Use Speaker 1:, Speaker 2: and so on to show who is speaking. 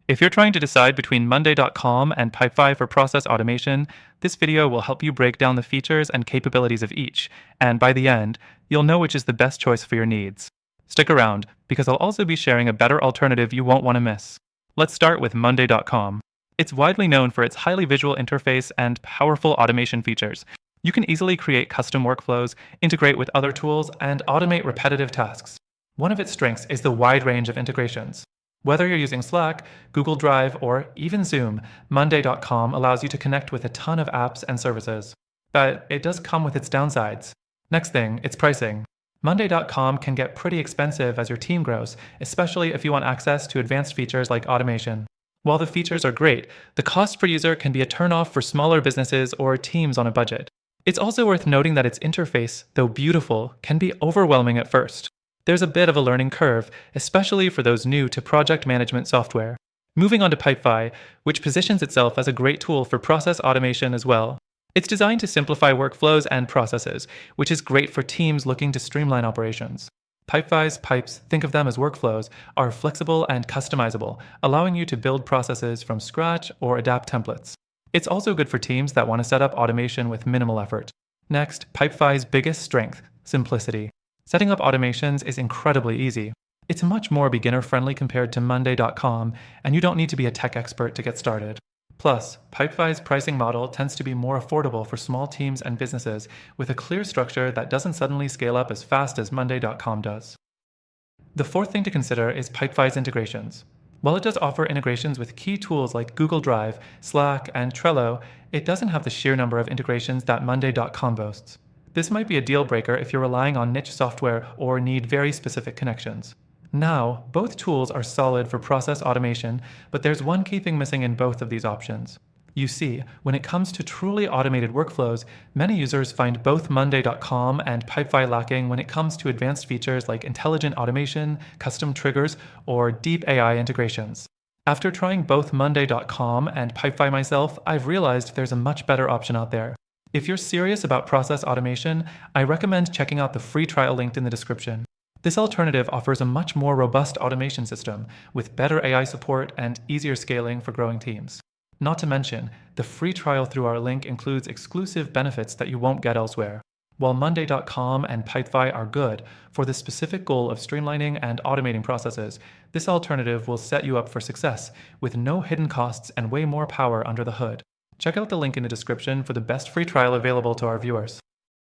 Speaker 1: If you're trying to decide between Monday.com and Pipefy for process automation, this video will help you break down the features and capabilities of each, and by the end, you'll know which is the best choice for your needs. Stick around, because I'll also be sharing a better alternative you won't want to miss. Let's start with Monday.com. It's widely known for its highly visual interface and powerful automation features. You can easily create custom workflows, integrate with other tools, and automate repetitive tasks. One of its strengths is the wide range of integrations. Whether you're using Slack, Google Drive, or even Zoom, Monday.com allows you to connect with a ton of apps and services. But it does come with its downsides. Next thing, its pricing. Monday.com can get pretty expensive as your team grows, especially if you want access to advanced features like automation. While the features are great, the cost per user can be a turnoff for smaller businesses or teams on a budget. It's also worth noting that its interface, though beautiful, can be overwhelming at first. There's a bit of a learning curve, especially for those new to project management software. Moving on to Pipefy, which positions itself as a great tool for process automation as well. It's designed to simplify workflows and processes, which is great for teams looking to streamline operations. Pipefy's pipes, think of them as workflows, are flexible and customizable, allowing you to build processes from scratch or adapt templates. It's also good for teams that want to set up automation with minimal effort. Next, Pipefy's biggest strength, simplicity. Setting up automations is incredibly easy. It's much more beginner-friendly compared to Monday.com, and you don't need to be a tech expert to get started. Plus, Pipefy's pricing model tends to be more affordable for small teams and businesses, with a clear structure that doesn't suddenly scale up as fast as Monday.com does. The fourth thing to consider is Pipefy's integrations. While it does offer integrations with key tools like Google Drive, Slack, and Trello, it doesn't have the sheer number of integrations that Monday.com boasts. This might be a deal breaker if you're relying on niche software or need very specific connections. Now, both tools are solid for process automation, but there's one key thing missing in both of these options. You see, when it comes to truly automated workflows, many users find both Monday.com and Pipefy lacking when it comes to advanced features like intelligent automation, custom triggers, or deep AI integrations. After trying both Monday.com and Pipefy myself, I've realized there's a much better option out there. If you're serious about process automation, I recommend checking out the free trial linked in the description. This alternative offers a much more robust automation system, with better AI support and easier scaling for growing teams. Not to mention, the free trial through our link includes exclusive benefits that you won't get elsewhere. While Monday.com and Pipefy are good for the specific goal of streamlining and automating processes, this alternative will set you up for success, with no hidden costs and way more power under the hood. Check out the link in the description for the best free trial available to our viewers.